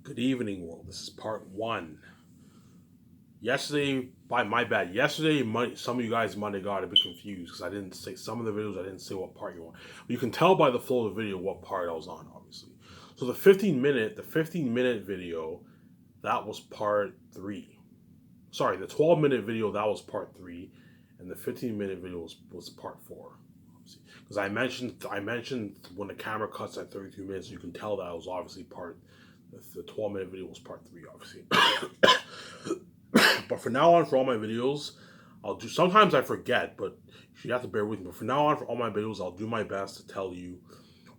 Good evening, world. This is part one. Yesterday, by my bad. Yesterday, some of you guys might have got a bit confused because I didn't say some of the videos. I didn't say what part you want. But you can tell by the flow of the video what part I was on, obviously. So the 15-minute video, that was part three. Sorry, the 12-minute video, that was part three, and the 15-minute video was part four. Because I mentioned when the camera cuts at 32 minutes, you can tell that it was obviously part. The 12-minute video was part three, obviously. But for now on, for all my videos, I'll do. Sometimes I forget, but you have to bear with me. But for now on, for all my videos, I'll do my best to tell you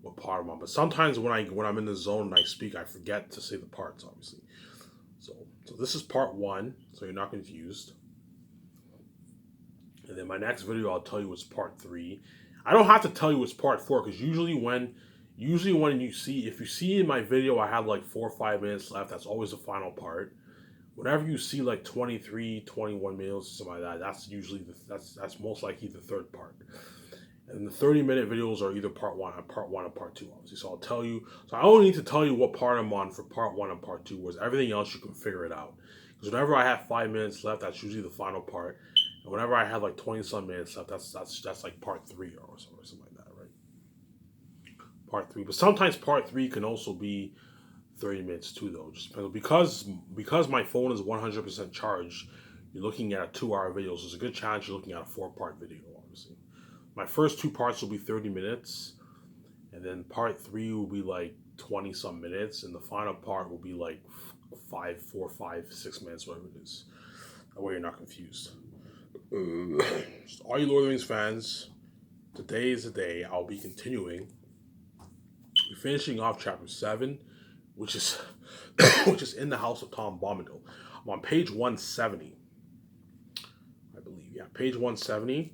what part I'm on. But sometimes when I'm in the zone and I speak, I forget to say the parts, obviously. So this is part one, so you're not confused. And then my next video, I'll tell you it's part three. I don't have to tell you it's part four because usually when you see, if you see in my video, I have like 4 or 5 minutes left. That's always the final part. Whenever you see like 23, 21 minutes, something like that, that's usually that's most likely the third part. And the 30-minute videos are either part one and part two, obviously. So I'll tell you. So I only need to tell you what part I'm on for part one and part two. Whereas everything else you can figure it out. Because whenever I have 5 minutes left, that's usually the final part. And whenever I have like 20-some minutes left, that's like part three or something like that, right? Part three. But sometimes part three can also be 30 minutes too, though. Just because my phone is 100% charged, you're looking at a 2-hour video. So there's a good chance you're looking at a 4-part video, obviously. My first 2 parts will be 30 minutes, and then part 3 will be like 20-some minutes, and the final part will be like 4, 5, 6 minutes, whatever it is. That way you're not confused. All you Lord of the Rings fans, today is the day I'll be continuing. We're finishing off chapter 7, which is in the House of Tom Bombadil. I'm on page 170, I believe. Yeah, page 170.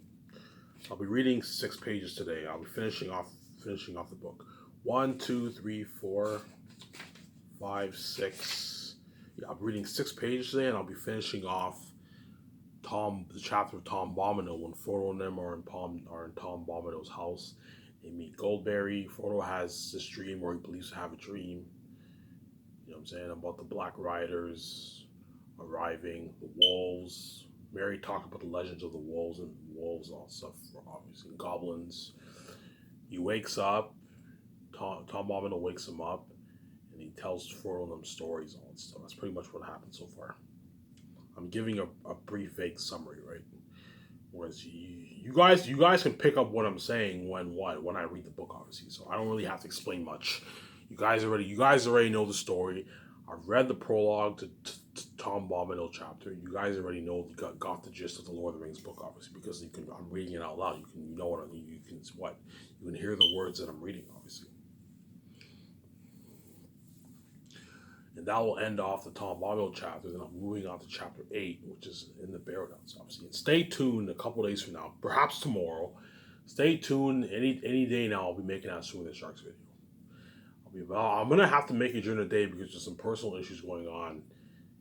I'll be reading 6 pages today. I'll be finishing off the book. 1, 2, 3, 4, 5, 6. Yeah, I'll be reading 6 pages today, and I'll be finishing off the chapter of Tom Bombadil when Frodo and them are in Tom Bombadil's house. They meet Goldberry. Frodo has this dream, or he believes to have a dream. You know what I'm saying? About the Black Riders arriving, the wolves. Mary talked about the legends of the wolves and all stuff, obviously, and goblins. He wakes up. Tom Bombadil wakes him up, and he tells Frodo and them stories and all that stuff. That's pretty much what happened so far. I'm giving a brief, vague summary, right? Whereas you guys can pick up what I'm saying when I read the book, obviously. So I don't really have to explain much. You guys already know the story. I've read the prologue to Tom Bombadil chapter. You guys already got the gist of the Lord of the Rings book, obviously, because I'm reading it out loud. You can hear the words that I'm reading, obviously. And that will end off the Tom Bombadil chapter. Then I'm moving on to chapter 8, which is in the Bearguts, obviously. And stay tuned a couple days from now, perhaps tomorrow. Stay tuned. Any day now, I'll be making that Swimming the Sharks video. I'm gonna have to make it during the day because there's some personal issues going on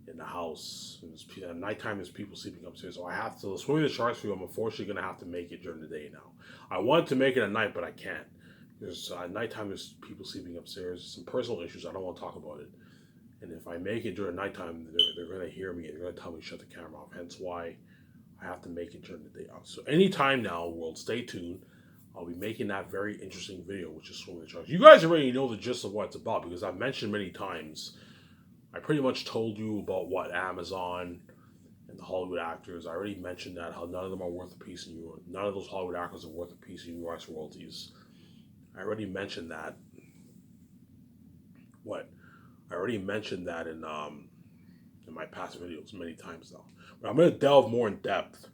in the house. And at nighttime, there's people sleeping upstairs, so I have to Swimming the Sharks video. I'm unfortunately gonna have to make it during the day now. I wanted to make it at night, but I can't. Because at nighttime, there's people sleeping upstairs. Some personal issues. I don't want to talk about it. And if I make it during nighttime, they're going to hear me and they're going to tell me to shut the camera off. Hence why I have to make it during the day. So anytime now, world, stay tuned. I'll be making that very interesting video, which is Swimming the Sharks. You guys already know the gist of what it's about because I've mentioned many times. I pretty much told you about what Amazon and the Hollywood actors. I already mentioned that, how none of them are worth a piece in US. None of those Hollywood actors are worth a piece in US royalties. I already mentioned that. I already mentioned that in my past videos many times now. But I'm going to delve more in depth.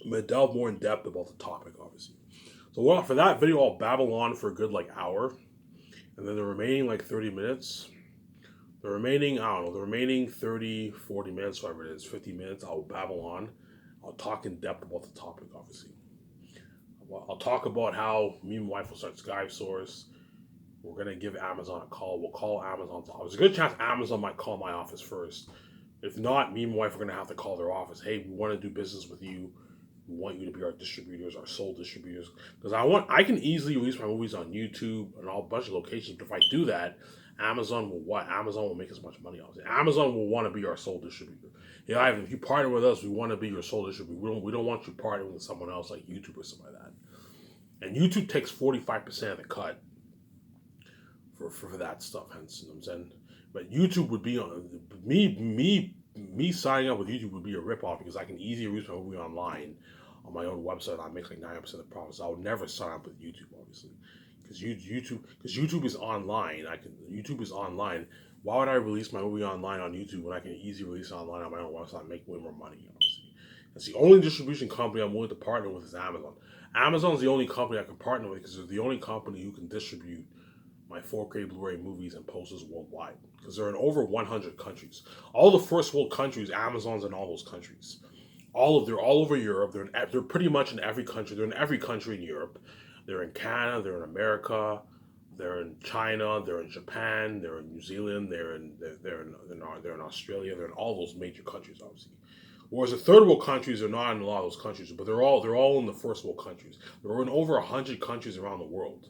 About the topic, obviously. So for that video, I'll babble on for a good hour. And then the remaining 30 minutes, the remaining 30, 40 minutes, whatever it is, 50 minutes, I'll babble on. I'll talk in depth about the topic, obviously. I'll talk about how me and my wife will start Skype source. We're going to give Amazon a call. We'll call Amazon's office. There's a good chance Amazon might call my office first. If not, me and my wife are going to have to call their office. Hey, we want to do business with you. We want you to be our distributors, our sole distributors, because I can easily release my movies on YouTube and all bunch of locations. But if I do that, Amazon will what? Amazon will make as much money off it. Amazon will want to be our sole distributor. Yeah, Ivan, if you partner with us, we want to be your sole distributor. We don't want you partnering with someone else like YouTube or something like that. And YouTube takes 45% of the cut for that stuff. Hence, you know what I'm saying. But YouTube would be on me signing up with YouTube would be a ripoff because I can easily release my movie online on my own website. I make like 90% of the profits. I would never sign up with YouTube, obviously, because YouTube is online. YouTube is online. Why would I release my movie online on YouTube when I can easily release it online on my own website and make way more money? Obviously, that's the only distribution company I'm willing to partner with is Amazon. Amazon's the only company I can partner with because they're the only company who can distribute my 4K Blu-ray movies and posters worldwide because they're in over 100 countries. All the first world countries, Amazon's in all those countries. They're all over Europe. They're pretty much in every country. They're in every country in Europe. They're in Canada. They're in America. They're in China. They're in Japan. They're in New Zealand. They're in Australia. They're in all those major countries, obviously. Whereas the third world countries are not in a lot of those countries, but they're all in the first world countries. They're in over 100 countries around the world.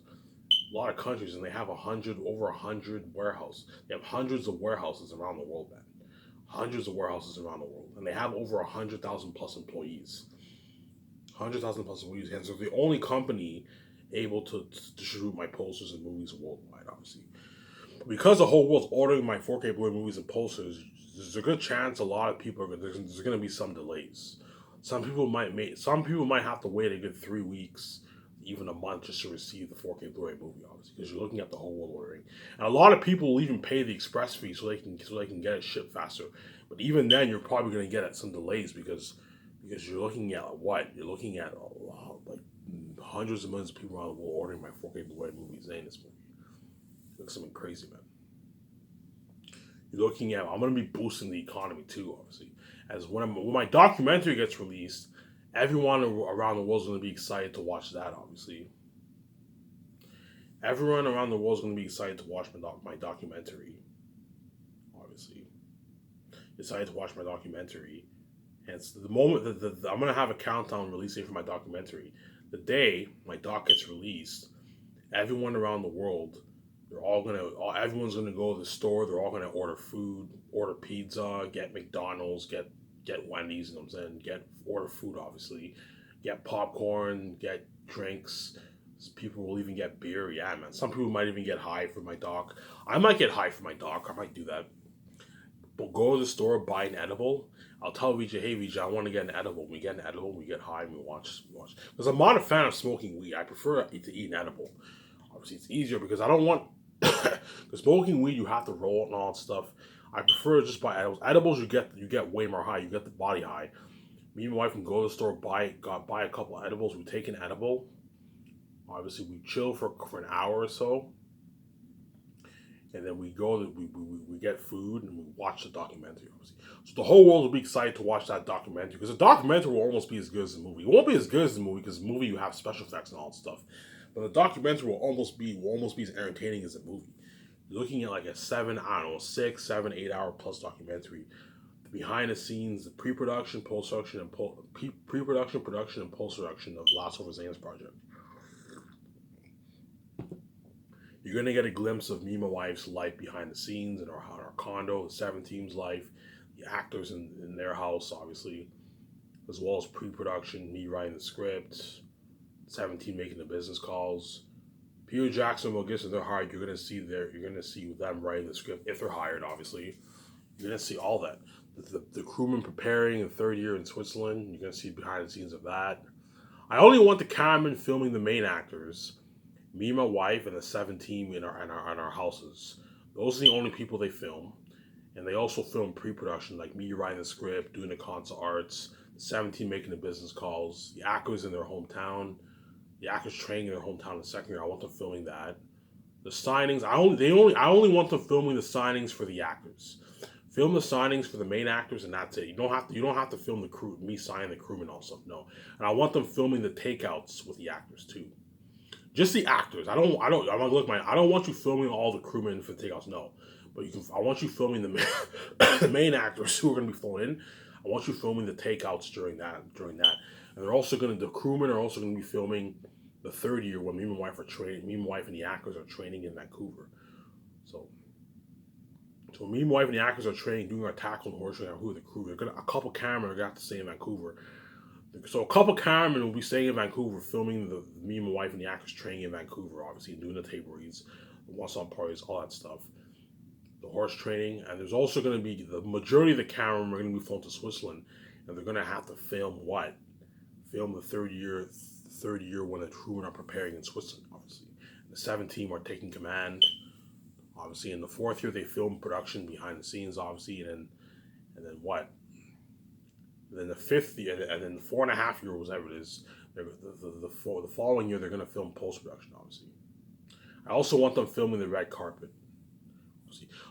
A lot of countries, and they have over 100 warehouses. They have hundreds of warehouses around the world, man. Hundreds of warehouses around the world, and they have over 100,000 plus employees. 100,000 plus employees, and so they're the only company able to distribute my posters and movies worldwide, obviously. Because the whole world's ordering my 4K Blu-ray movies and posters, there's a good chance a lot of people there's going to be some delays. Some people might have to wait a good 3 weeks, even a month, just to receive the 4K Blu-ray movie, obviously, because you're looking at the whole world ordering. And a lot of people will even pay the express fee so they can get it shipped faster. But even then, you're probably going to get some delays because you're looking at what you're looking at a lot, like hundreds of millions of people around the world ordering my 4K Blu-ray movies and this movie. It looks something crazy, man. You're looking at I'm going to be boosting the economy too, obviously. As when my documentary gets released, everyone around the world is going to be excited to watch that, obviously. Everyone around the world is going to be excited to watch my documentary, obviously. Excited to watch my documentary. And it's the moment that I'm going to have a countdown release date for my documentary. The day my doc gets released, everyone around the world, everyone's going to go to the store. They're all going to order food, order pizza, get McDonald's, get Wendy's, you know what I'm saying? Order food, obviously. Get popcorn, get drinks. People will even get beer. Yeah, man. Some people might even get high for my doc. I might get high for my doc. I might do that. But go to the store, buy an edible. I'll tell VJ, hey VJ, I want to get an edible. We get an edible, we get high, and we watch. Because I'm not a fan of smoking weed. I prefer to eat an edible. Obviously, it's easier because I don't want. Because smoking weed, you have to roll it and all that stuff. I prefer to just buy edibles. Edibles, you get way more high. You get the body high. Me and my wife can go to the store, buy a couple of edibles. We take an edible. Obviously, we chill for an hour or so, and then we get food and we watch the documentary. Obviously, so the whole world will be excited to watch that documentary because the documentary will almost be as good as the movie. It won't be as good as the movie because the movie you have special effects and all that stuff, but the documentary will almost be as entertaining as the movie. You're looking at like a 6, 7, 8 hour plus documentary. The behind the scenes, the pre-production, post-production, and pre-production, production, and post-production of Last of Us project. You're gonna get a glimpse of me and my wife's life behind the scenes in our condo, the 7 team's life, the actors in their house, obviously, as well as pre-production, me writing the script, 17 making the business calls. Peter Jackson, Will Gibson, they're hired. You're gonna see them writing the script if they're hired. Obviously, you're gonna see all that. The crewmen preparing in third year in Switzerland. You're gonna see behind the scenes of that. I only want the cameraman filming the main actors, me, my wife, and the 7 team in our houses. Those are the only people they film, and they also film pre-production, like me writing the script, doing the concept arts, the 17 making the business calls, the actors in their hometown. The actors training in their hometown in the second year. I want them filming that. The signings. I only want them filming the signings for the actors. Film the signings for the main actors, and that's it. You don't have to film the crew. Me signing the crewmen also. No. And I want them filming the takeouts with the actors too. Just the actors. I don't want you filming all the crewmen for the takeouts. No. But I want you filming the main actors who are going to be flown in. I want you filming the takeouts during that. And the crewmen are also gonna be filming the third year when me and my wife are training. Me and my wife and the actors are training in Vancouver. So, so me and my wife and the actors are training, doing our tackle and horse training. Who are the crew? A couple cameramen are gonna have to stay in Vancouver. So a couple cameramen will be staying in Vancouver, filming me and my wife and the actors training in Vancouver, obviously doing the table reads, the once-on parties, all that stuff. The horse training, and there's also going to be the majority of the cameramen are going to be flown to Switzerland, and they're going to have to film what? Film the third year when the crewmen are preparing in Switzerland, obviously. The 17 are taking command, obviously. In the fourth year, they film production behind the scenes, obviously, and then what? And then the fifth year, and then the 4.5 year, whatever it is, the following year they're going to film post production, obviously. I also want them filming the red carpet.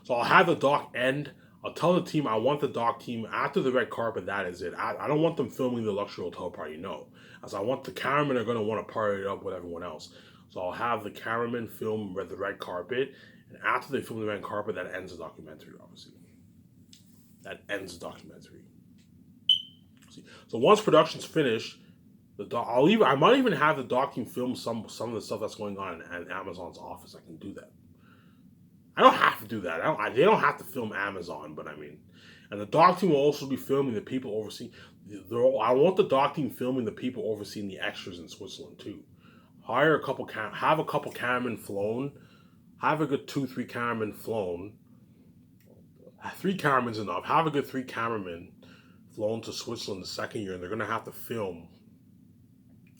So I'll have the doc end. I'll tell the team I want the doc team after the red carpet. That is it. I don't want them filming the luxury hotel party. No, as I want the cameramen are going to want to party it up with everyone else. So I'll have the cameramen film the red carpet, and after they film the red carpet, that ends the documentary. Obviously, that ends the documentary. So once production's finished, I might even have the doc team film some of the stuff that's going on in Amazon's office. I can do that. I don't have to do that. They don't have to film Amazon, but I mean, and the doc team will also be filming the people overseeing. I want the doc team filming the people overseeing the extras in Switzerland too. Have a couple cameramen flown. Have a good 2-3 cameramen flown. 3 cameramen's enough. Have a good 3 cameramen flown to Switzerland the second year, and they're gonna have to film.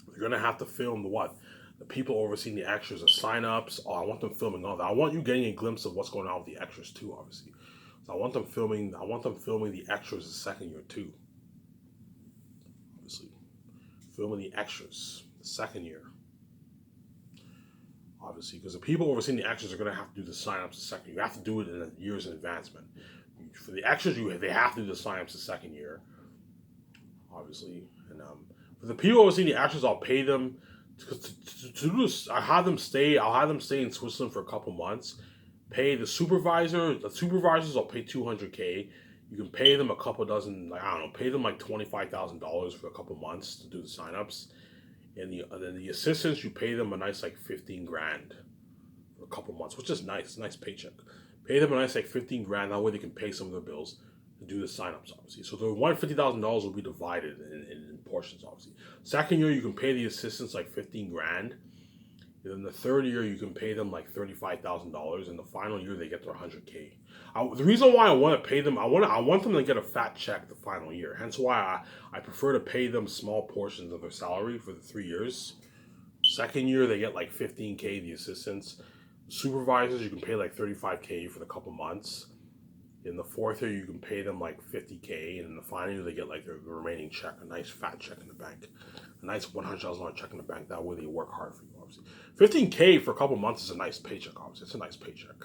They're gonna have to film the what? The people overseeing the extras, the sign-ups. Oh, I want them filming all that. I want you getting a glimpse of what's going on with the extras too, obviously. So I want them filming the extras the second year too. Obviously. Filming the extras the second year. Obviously, because the people overseeing the extras are gonna have to do the sign-ups the second year. You have to do it in years in advance, man. For the extras, they have to do the sign-ups the second year. Obviously. And for the people overseeing the extras, I'll pay them. To do this, I'll have them stay in Switzerland for a couple months. Pay the supervisors. I'll pay $200K. You can pay them a couple dozen, pay them like $25,000 for a couple months to do the signups. And then the assistants, you pay them a nice like 15 grand for a couple months, which is nice, nice paycheck. Pay them a nice like 15 grand. That way they can pay some of their bills to do the signups, obviously. So the $150,000 will be divided in portions, obviously. Second year, you can pay the assistants like 15 grand. And then the third year, you can pay them like $35,000. And the final year, they get their 100K. The reason why I want to pay them, I want them to get a fat check the final year. Hence why I prefer to pay them small portions of their salary for the 3 years. Second year, they get like 15K, the assistants. Supervisors, you can pay like 35K for the couple months. In the fourth year, you can pay them like 50K, and in the final year, they get like their remaining check, a nice fat check in the bank, a nice $100,000 check in the bank. That way, they work hard for you. Obviously, 15K for a couple months is a nice paycheck. Obviously, it's a nice paycheck.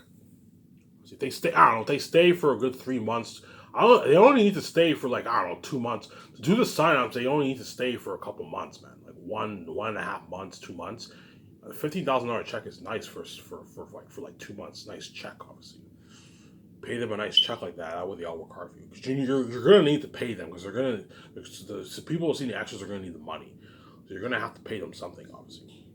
If they stay, if they stay for a good 3 months. They only need to stay for like 2 months to do the sign-ups. They only need to stay for a couple months, man. Like 1.5 months, 2 months. A $15,000 check is nice for 2 months. Nice check, obviously. Pay them a nice check like that. That way they all work hard for you. Because you're gonna need to pay them because the people who see the extras are gonna need the money. So you're gonna have to pay them something, obviously.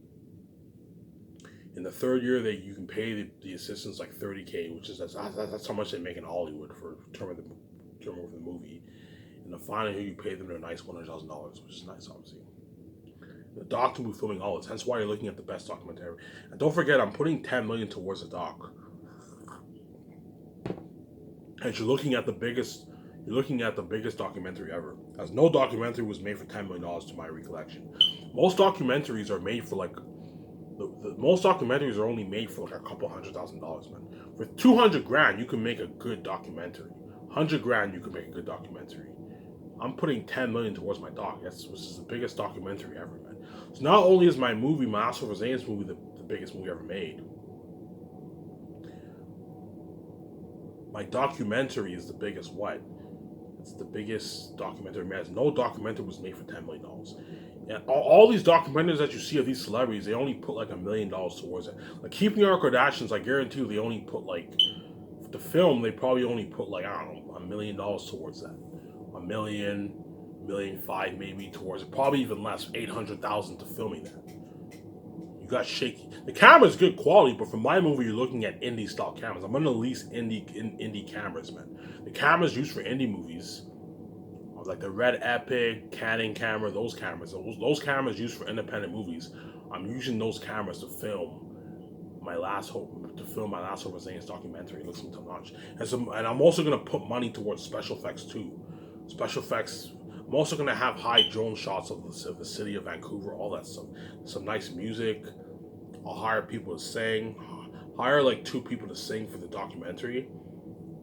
In the third year, you can pay the assistants like 30K, which is that's how much they make in Hollywood for term of the movie. In the final year, you pay them a nice $100,000, which is nice, obviously. The doc will be filming all this. Hence why you're looking at the best documentary. And don't forget, I'm putting $10 million towards the doc. And you're looking at the biggest documentary ever. As no documentary was made for $10 million to my recollection. Most documentaries are made for like most documentaries are only made for like a couple $100,000, man. With 200 grand, you can make a good documentary. 100 grand, you can make a good documentary. I'm putting 10 million towards my doc. This is the biggest documentary ever, man. So not only is my Oscar Zane's movie, the biggest movie ever made, my documentary is the biggest what? It's the biggest documentary made. No documentary was made for $10 million. And all these documentaries that you see of these celebrities, they only put like $1 million towards it. Like Keeping Our Kardashians, I guarantee you, they only put like, the film, they probably only put like, $1 million towards that. $1 million, 1.5 million maybe towards it, probably even less, 800,000 to filming that. You got shaky. The camera's good quality, but for my movie, you're looking at indie style cameras. I'm gonna lease indie cameras, man. The cameras used for indie movies, like the Red Epic, Canon camera, those cameras used for independent movies. I'm using those cameras to film my last Hope Zane's documentary. It looks top notch, and I'm also gonna put money towards special effects too. Special effects. I'm also gonna have high drone shots of the city of Vancouver, all that stuff. Some nice music. I'll hire people to sing. Hire like 2 people to sing for the documentary.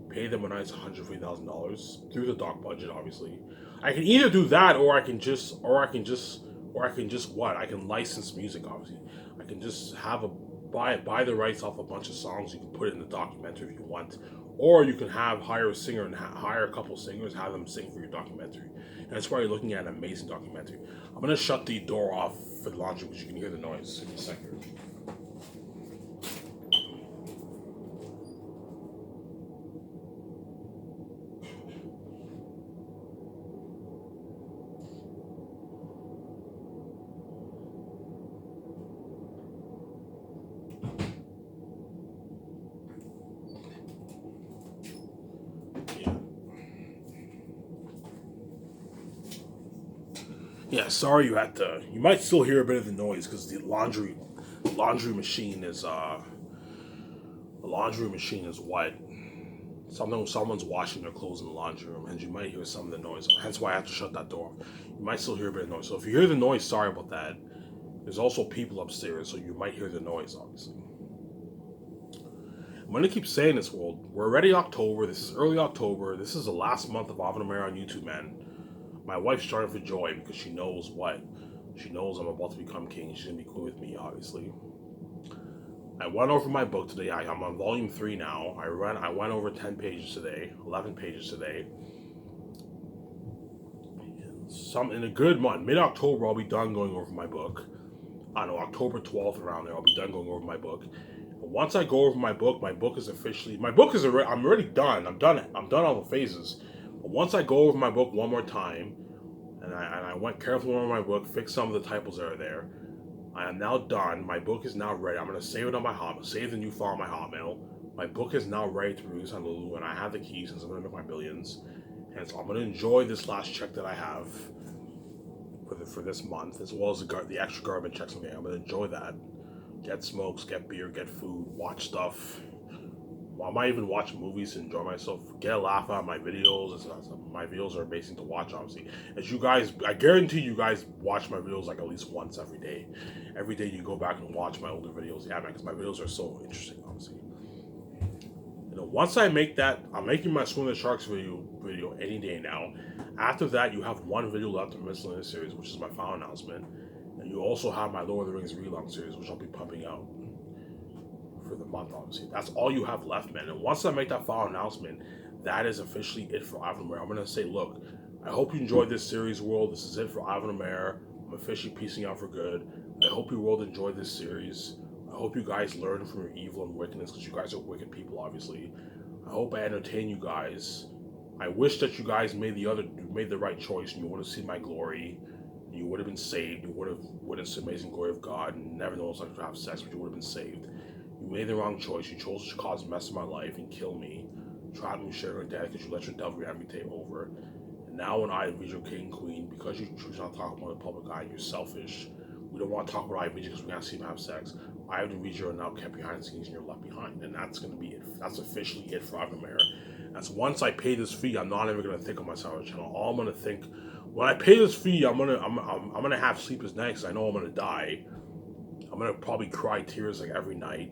Pay them a nice $150,000 through the doc budget, obviously. I can either do that, or I can just what? I can license music, obviously. I can just have a buy the rights off a bunch of songs. You can put it in the documentary if you want, or you can hire a singer and hire a couple singers, have them sing for your documentary. And that's why you're looking at an amazing documentary. I'm gonna shut the door off for the laundry because you can hear the noise in a second. Yeah. Yeah, sorry you had to. You might still hear a bit of the noise because laundry machine is the laundry machine is what someone's washing their clothes in the laundry room, and you might hear some of the noise. Hence why I have to shut that door. You might still hear a bit of noise. So if you hear the noise, sorry about that. There's also people upstairs, so you might hear the noise. Obviously, I'm gonna keep saying this, world. We're already October. This is early October. This is the last month of Avon Mare on YouTube, man. My wife's starting for joy because she knows what. She knows I'm about to become king. She's gonna be cool with me, obviously. I went over my book today. I'm on volume 3 now. I went over 10 pages today, 11 pages today. In a good month, mid-October, I'll be done going over my book. I don't know, October 12th around there, I'll be done going over my book. And once I go over my book is officially, I'm already done. I'm done. I'm done all the phases. But once I go over my book one more time, and I went carefully over my book, fixed some of the typos that are there. I am now done. My book is now ready. I'm gonna save it on my Hotmail. Save the new file on my Hotmail. My book is now ready to release on Lulu, and I have the keys since I'm gonna make my billions. And so I'm gonna enjoy this last check that I have for this month, as well as the extra government checks I'm getting. I'm gonna enjoy that. Get smokes, get beer, get food, watch stuff. I might even watch movies to enjoy myself, get a laugh out of my videos. My videos are amazing to watch, obviously. As you guys, I guarantee you guys watch my videos like at least once every day. Every day you go back and watch my older videos. Yeah, man, because my videos are so interesting, obviously. You know, once I make that, I'm making my Swim the Sharks video any day now. After that, you have one video left in the Miscellaneous series, which is my final announcement. And you also have my Lord of the Rings relaunch series, which I'll be pumping out for the month, obviously. That's all you have left, man. And once I make that final announcement, that is officially it for Avon Mare. I'm gonna say, look, I hope you enjoyed this series, world. This is it for Avon Mare. I'm officially peacing out for good. I hope you world enjoyed this series. I hope you guys learn from your evil and wickedness, because you guys are wicked people, obviously. I hope I entertain you guys. I wish that you guys made the right choice, and you would have seen my glory. You would have been saved. You would have witnessed the amazing glory of God, and never known like to have sex, but you would have been saved. You made the wrong choice. You chose to cause a mess in my life and kill me. Trap me, share her death because you let your devil reality take over. And now when I read your king and queen, because you choose not to talk about the public eye, you're selfish. We don't want to talk about Ivy because we can't see him have sex. I have to read you are now kept behind the scenes and you're left behind. And that's gonna be it. That's officially it for Avon Mare. That's once I pay this fee, I'm not ever gonna think of myself on the channel. All I'm gonna think when I pay this fee, I'm gonna have sleepless nights. I know I'm gonna die. I'm gonna probably cry tears like every night.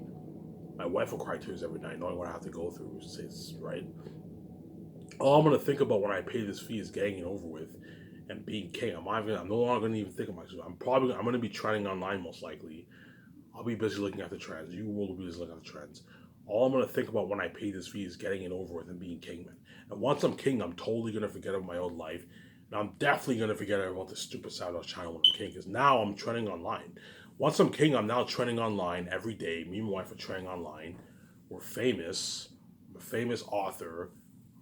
My wife will cry tears every night, knowing what I have to go through. It's right. All I'm gonna think about when I pay this fee is getting it over with and being king. I'm no longer gonna even think of myself. I'm gonna be trending online most likely. I'll be busy looking at the trends. You will be busy looking at the trends. All I'm gonna think about when I pay this fee is getting it over with and being king, man. And once I'm king, I'm totally gonna forget about my own life. And I'm definitely gonna forget about this stupid Saturday channel when I'm king, because now I'm trending online. Once I'm king, I'm now trending online every day. Me and my wife are trending online. We're famous. I'm a famous author.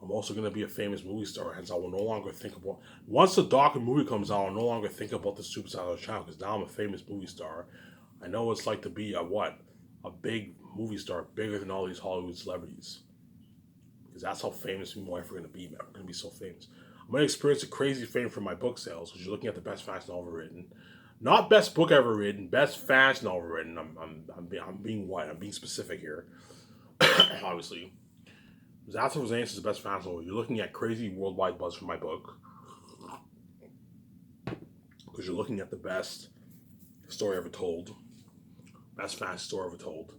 I'm also going to be a famous movie star, hence I will no longer think about, once the doc and movie comes out, I'll no longer think about the Superstar of the channel, because now I'm a famous movie star. I know what it's like to be a what? A big movie star, bigger than all these Hollywood celebrities. Because that's how famous me and my wife are going to be, man. We're going to be so famous. I'm going to experience a crazy fame from my book sales, because you're looking at the best fantasy novel written. Not best book ever written, best fantasy novel written. I'm being what? I'm being specific here. Obviously. After was answers the best fantasy novel, you're looking at crazy worldwide buzz for my book. Because you're looking at the best story ever told. Best fantasy story ever told.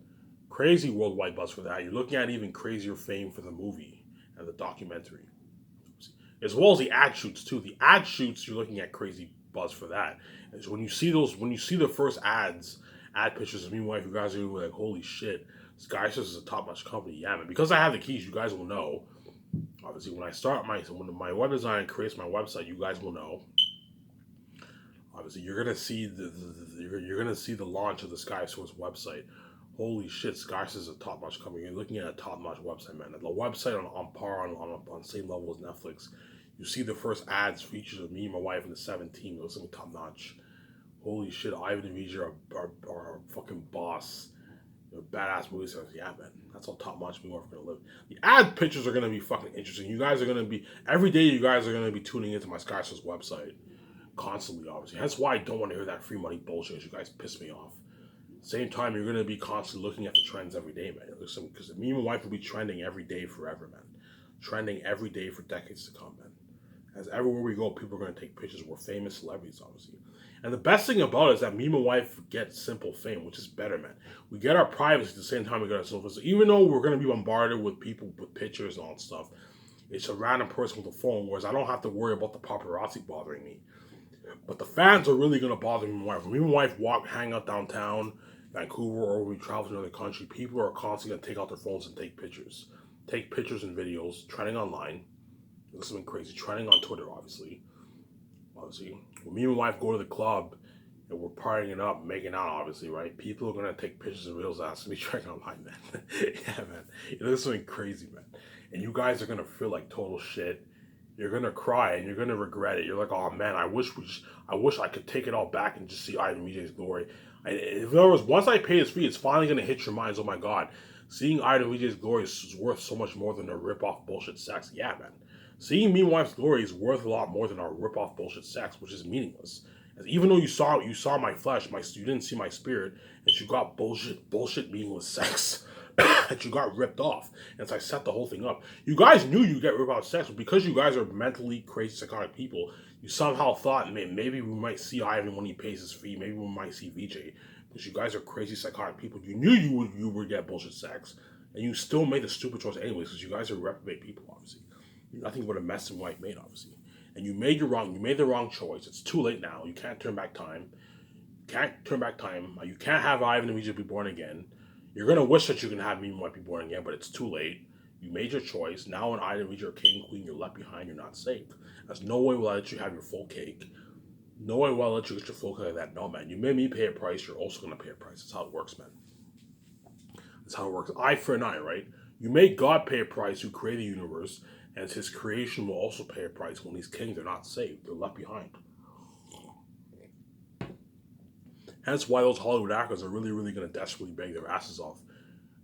Crazy worldwide buzz for that. You're looking at even crazier fame for the movie and the documentary. As well as the ad shoots too. The ad shoots, you're looking at crazy buzz for that. And so when you see the first ad pictures of me and my wife, you guys are gonna be like, holy shit, Skysys is a top-notch company. Yeah, man. Because I have the keys, you guys will know. Obviously, when my web design creates my website, you guys will know. Obviously, you're gonna see the launch of the SkySource website. Holy shit, SkySource is a top-notch company. You're looking at a top-notch website, man. The website on par on the same level as Netflix. You see the first ads features of me and my wife and the 17. It was something top-notch. Holy shit, Ivan and Vijay are our fucking boss. They're badass movie stars. Yeah, man. That's how top-notch we are gonna live. The ad pictures are gonna be fucking interesting. You guys are gonna be every day. You guys are gonna be tuning into my SkySource website constantly. Obviously, that's why I don't want to hear that free money bullshit. You guys piss me off. Same time, you're gonna be constantly looking at the trends every day, man. Listen, because me and my wife will be trending every day forever, man. Trending every day for decades to come, man. As everywhere we go, people are gonna take pictures. We're famous celebrities, obviously. And the best thing about it is that me and my wife get simple fame, which is better, man. We get our privacy at the same time we get our simple fame. So even though we're gonna be bombarded with people with pictures and all that stuff, it's a random person with a phone, whereas I don't have to worry about the paparazzi bothering me. But the fans are really gonna bother me and my wife. When me and my wife hang out downtown, Vancouver, or when we travel to another country, people are constantly gonna take out their phones and take pictures. Take pictures and videos, trending online. This has been crazy. Trending on Twitter, obviously. When me and my wife go to the club and we're partying it up, making out, obviously, right? People are gonna take pictures and videos of us and be trending online, man. Yeah, man. This is something crazy, man. And you guys are gonna feel like total shit. You're gonna cry and you're gonna regret it. You're like, oh man, I wish I could take it all back and just see Ivan Vijay's glory. In other words, once I pay this fee, it's finally gonna hit your minds. Oh my god, seeing Ivan Vijay's glory is worth so much more than a rip-off bullshit sex. Yeah, man. Seeing me and wife's glory is worth a lot more than our rip-off bullshit sex, which is meaningless. As even though you saw my flesh, you didn't see my spirit, and you got bullshit meaningless sex. That you got ripped off. And so I set the whole thing up. You guys knew you get ripped off sex, but because you guys are mentally crazy, psychotic people, you somehow thought, man, maybe we might see Ivan when he pays his fee. Maybe we might see VJ. Because you guys are crazy, psychotic people. You knew you would get bullshit sex. And you still made the stupid choice anyways, because you guys are reprobate people, obviously. Nothing but a mess and wife made, obviously. And you made the wrong choice. It's too late now. You can't turn back time. You can't have Ivan and VJ be born again. You're gonna wish that you can have me and wife be born again, but it's too late. You made your choice. Now when Ivan and VJ are king and queen, you're left behind. You're not safe. There's no way will I let you have your full cake. No way will I let you get your full cake like that. No, man. You made me pay a price. You're also gonna pay a price. That's how it works, man. That's how it works. Eye for an eye, right? You make God pay a price who created the universe, and his creation will also pay a price. When these kings are not saved, they're left behind. Hence why those Hollywood actors are really, really going to desperately beg their asses off.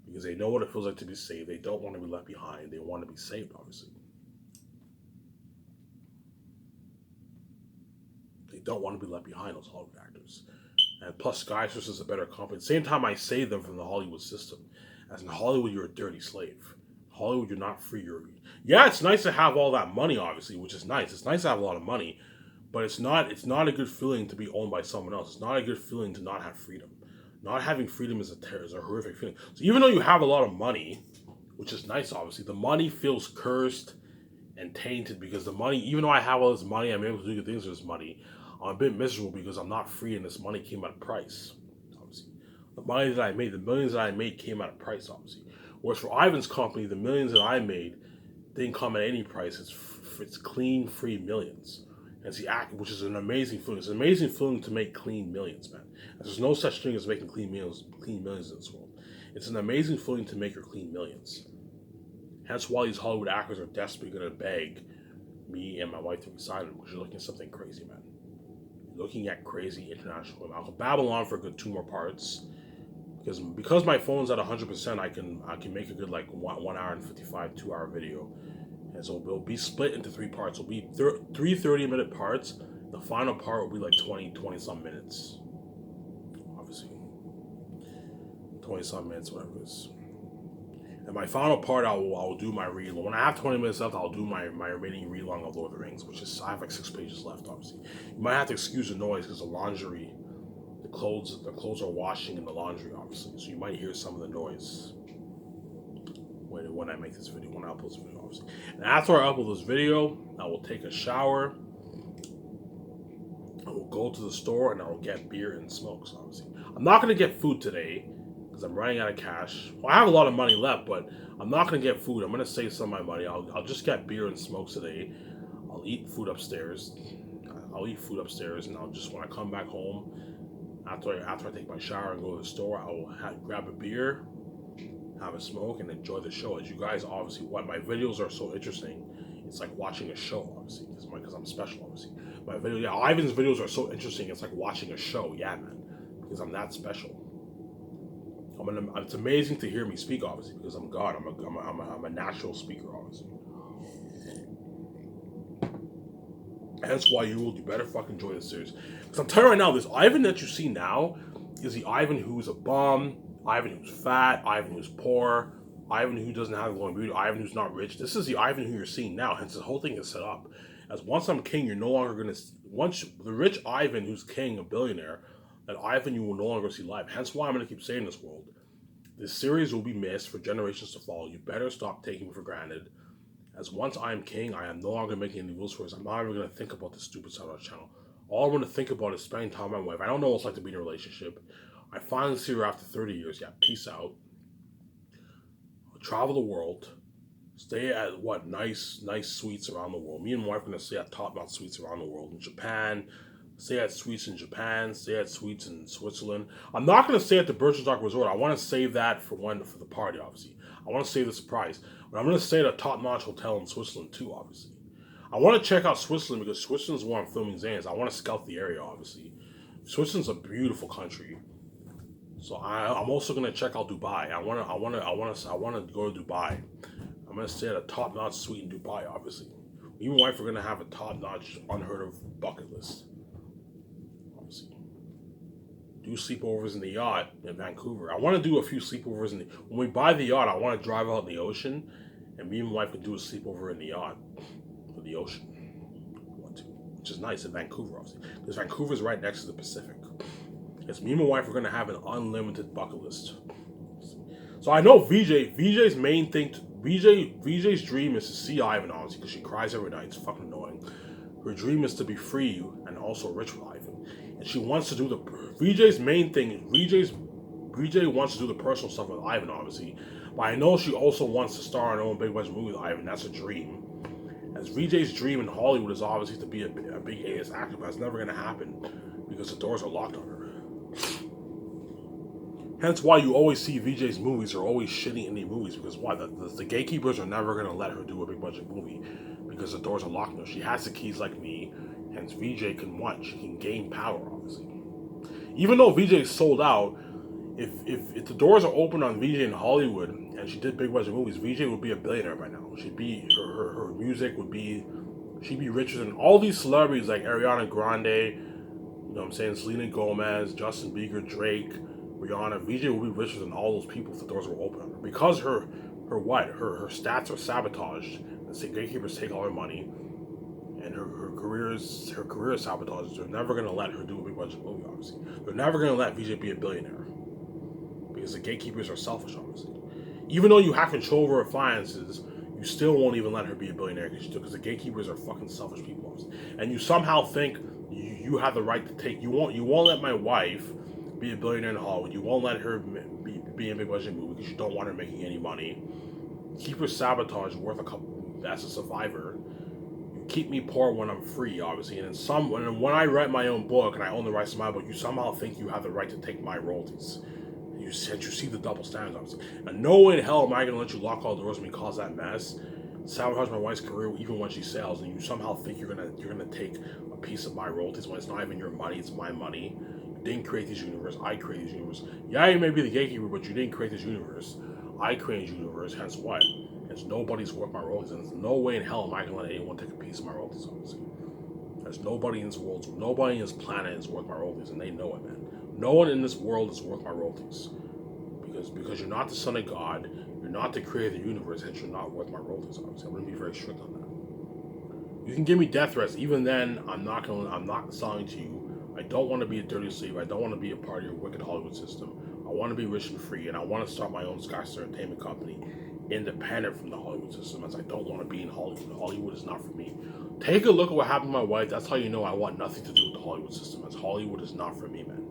Because they know what it feels like to be saved. They don't want to be left behind. They want to be saved, obviously. They don't want to be left behind, those Hollywood actors. And plus, SkySource is a better company. At the same time, I save them from the Hollywood system. As in Hollywood, you're a dirty slave. Hollywood, you're not free. Yeah, it's nice to have all that money, obviously, which is nice. It's nice to have a lot of money. But it's not a good feeling to be owned by someone else. It's not a good feeling to not have freedom. Not having freedom is a horrific feeling. So even though you have a lot of money, which is nice, obviously, the money feels cursed and tainted because the money, even though I have all this money, I'm able to do good things with this money, I'm a bit miserable because I'm not free and this money came at a price, obviously. The money that I made, the millions that I made came at a price, obviously. Whereas for Ivan's company, the millions that I made didn't come at any price. It's clean, free millions. It's the act, which is an amazing feeling. It's an amazing feeling to make clean millions, man. There's no such thing as making clean millions in this world. It's an amazing feeling to make your clean millions. Hence why these Hollywood actors are desperately gonna beg me and my wife to resign them because you're looking at something crazy, man. You're looking at crazy international. I'll babble on for a good 2 more parts because my phone's at 100%. I can make a good like 1 hour and 55 2 hour video, and so it'll be split into 3 parts. It'll be three 30-minute parts. The final part will be like 20 some minutes. Obviously, 20 some minutes, whatever it is. And my final part, I'll do my read. When I have 20 minutes left, I'll do my remaining read long of Lord of the Rings, which is I have like 6 pages left. Obviously, you might have to excuse the noise because the laundry, the clothes are washing in the laundry, obviously. So you might hear some of the noise when I make this video, when I upload this video, obviously. And after I upload this video, I will take a shower. I will go to the store and I will get beer and smokes. Obviously, I'm not gonna get food today because I'm running out of cash. Well, I have a lot of money left, but I'm not going to get food. I'm going to save some of my money. I'll just get beer and smokes today. I'll eat food upstairs. And I'll just, when I come back home, after I take my shower and go to the store, I will grab a beer, have a smoke, and enjoy the show. As you guys obviously, what my videos are so interesting, it's like watching a show, obviously, because I'm special, obviously. Ivan's videos are so interesting, it's like watching a show, yeah, man, because I'm that special. It's amazing to hear me speak, obviously, because I'm God. I'm a natural speaker, obviously. Hence why you better fucking enjoy this series. Because I'm telling you right now, this Ivan that you see now is the Ivan who's a bum, Ivan who's fat, Ivan who's poor, Ivan who doesn't have glowing beauty, Ivan who's not rich. This is the Ivan who you're seeing now. Hence, the whole thing is set up. As once I'm king, you're no longer going to... Once the rich Ivan who's king, a billionaire, that Ivan you will no longer see live. Hence why I'm going to keep saying this, world. This series will be missed for generations to follow. You better stop taking me for granted. As once I am king, I am no longer making any rules for us. I'm not even going to think about this stupid side of the channel. All I'm going to think about is spending time with my wife. I don't know what it's like to be in a relationship. I finally see her after 30 years. Yeah, peace out. I'll travel the world. Stay at nice suites around the world. Me and my wife are going to stay at top-notch suites around the world. In Japan, stay at suites in Japan, stay at suites in Switzerland. I'm not going to stay at the Birchensdock Resort. I want to save that for the party, obviously. I want to save the surprise. But I'm going to stay at a top-notch hotel in Switzerland, too, obviously. I want to check out Switzerland because Switzerland's where I'm filming Zans. I want to scout the area, obviously. Switzerland's a beautiful country. So I'm also going to check out Dubai. I want to go to Dubai. I'm going to stay at a top-notch suite in Dubai, obviously. Me and my wife are going to have a top-notch, unheard-of bucket list. Do sleepovers in the yacht in Vancouver. I want to do a few sleepovers when we buy the yacht, I want to drive out in the ocean, and me and my wife can do a sleepover in the yacht, in the ocean. Which is nice in Vancouver, obviously, because Vancouver's right next to the Pacific. Yes, me and my wife are gonna have an unlimited bucket list. So I know VJ's main thing. VJ's dream is to see Ivan, obviously, because she cries every night. It's fucking annoying. Her dream is to be free and also rich with Ivan. And she wants to do VJ's main thing. VJ wants to do the personal stuff with Ivan, obviously. But I know she also wants to star in her own big budget movie with Ivan. That's a dream. As VJ's dream in Hollywood is obviously to be a big A-list actor, but it's never going to happen because the doors are locked on her. Hence why you always see VJ's movies are always shitty indie movies, because why? The gatekeepers are never going to let her do a big budget movie because the doors are locked on her. She has the keys like me, hence VJ can what? She can gain power, obviously. Even though VJ is sold out, if the doors are open on VJ in Hollywood and she did big budget movies, VJ would be a billionaire by now. She'd be her music would be, she'd be richer than all these celebrities like Ariana Grande, you know what I'm saying, Selena Gomez, Justin Bieber, Drake, Rihanna. VJ would be richer than all those people if the doors were open on her. Because her stats are sabotaged. The gatekeepers take all her money, and her career is sabotaged. They're never gonna let her do a big budget movie, obviously. They're never gonna let VJ be a billionaire. Because the gatekeepers are selfish, obviously. Even though you have control over her finances, you still won't even let her be a billionaire because the gatekeepers are fucking selfish people, obviously. And you somehow think you have the right to take. You won't let my wife be a billionaire in Hollywood. You won't let her be in a big budget movie because you don't want her making any money. Keep her sabotage worth a couple as a survivor. You keep me poor when I'm free, obviously. And when I write my own book and I own the rights to my book, you somehow think you have the right to take my royalties. you see the double standards, obviously. And no way in hell am I gonna let you lock all doors and cause that mess, sabotage my wife's career even when she sells, and you somehow think you're gonna take a piece of my royalties when it's not even your money, it's my money. You didn't create this universe, I created this universe. Yeah, you may be the gatekeeper, but you didn't create this universe. I created this universe, hence what? It's nobody's worth my royalties, and there's no way in hell am I gonna let anyone take a piece of my royalties, obviously. There's nobody in this world, nobody in this planet is worth my royalties, and they know it, man. No one in this world is worth my royalties. Because you're not the son of God, you're not the creator of the universe, and you're not worth my royalties, obviously. I'm gonna be very strict on that. You can give me death threats, even then I'm not selling to you. I don't want to be a dirty slave, I don't want to be a part of your wicked Hollywood system. I want to be rich and free, and I want to start my own Skystar Entertainment company, independent from the Hollywood system, as I don't want to be in Hollywood. Hollywood is not for me. Take a look at what happened to my wife. That's how you know I want nothing to do with the Hollywood system, as Hollywood is not for me, man.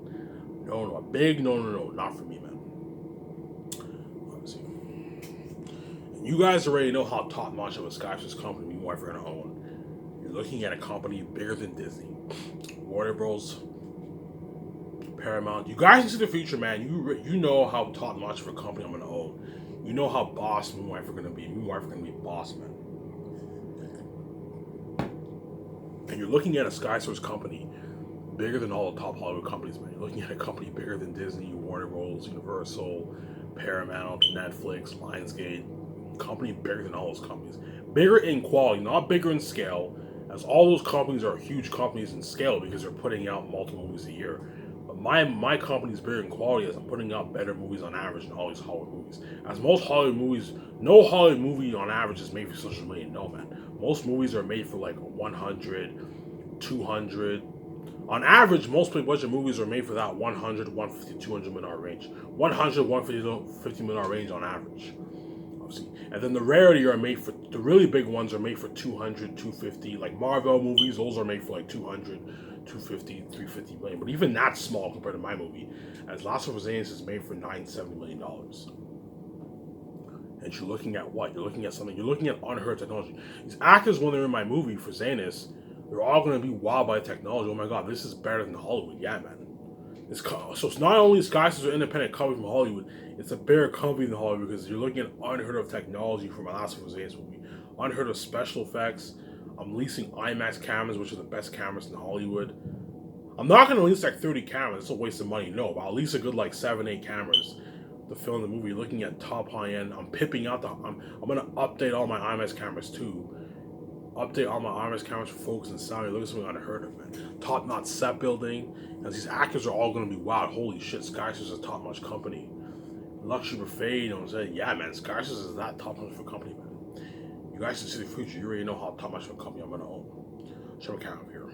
No, a big no, not for me, man. Obviously. And you guys already know how top-notch of a Skystar's company me and wife are going to own. You're looking at a company bigger than Disney, Warner Bros., Paramount. You guys can see the future, man. You know how top-notch of a company I'm going to own. You know how boss me and wife are going to be. Me and wife are going to be boss, man. And you're looking at a Skystar's company bigger than all the top Hollywood companies, man. You're looking at a company bigger than Disney, Warner Bros., Universal, Paramount, Netflix, Lionsgate. Company bigger than all those companies. Bigger in quality, not bigger in scale, as all those companies are huge companies in scale because they're putting out multiple movies a year. But my company is bigger in quality as I'm putting out better movies on average than all these Hollywood movies. As most Hollywood movies, no Hollywood movie on average is made for such a million. No, man. Most movies are made for like 100, 200. On average, most big budget movies are made for that 100, 150, 200 million range. 100, 150 million range on average. Obviously. And then the rarity are made for, the really big ones are made for 200, 250. Like Marvel movies, those are made for like 200, 250, 350 million. But even that's small compared to my movie. As Last of Us is made for $970 million. And you're looking at what? You're looking at something, you're looking at unheard technology. These actors, when they're in my movie for Zanus, they're all going to be wowed by the technology. Oh my god, this is better than Hollywood. Yeah, man. So it's not only Skystar's an independent company from Hollywood, it's a bigger company than Hollywood because you're looking at unheard of technology from my Last of Us movie. Unheard of special effects. I'm leasing IMAX cameras, which are the best cameras in Hollywood. I'm not going to lease like 30 cameras. It's a waste of money. No, but I'll lease a good like 7, 8 cameras to film the movie. Looking at top high end. I'm pipping out I'm going to update all my IMAX cameras too. Update all my IMAX cameras for focus and sound. Look at something unheard of, man. Top-notch set building. And these actors are all going to be wild. Holy shit, Skystar's a top-notch company. Luxury buffet, you know what I'm saying? Yeah, man, Skystar's is that top-notch of a company, man. You guys can see the future. You already know how top-notch of a company I'm going to own. Show me camera here.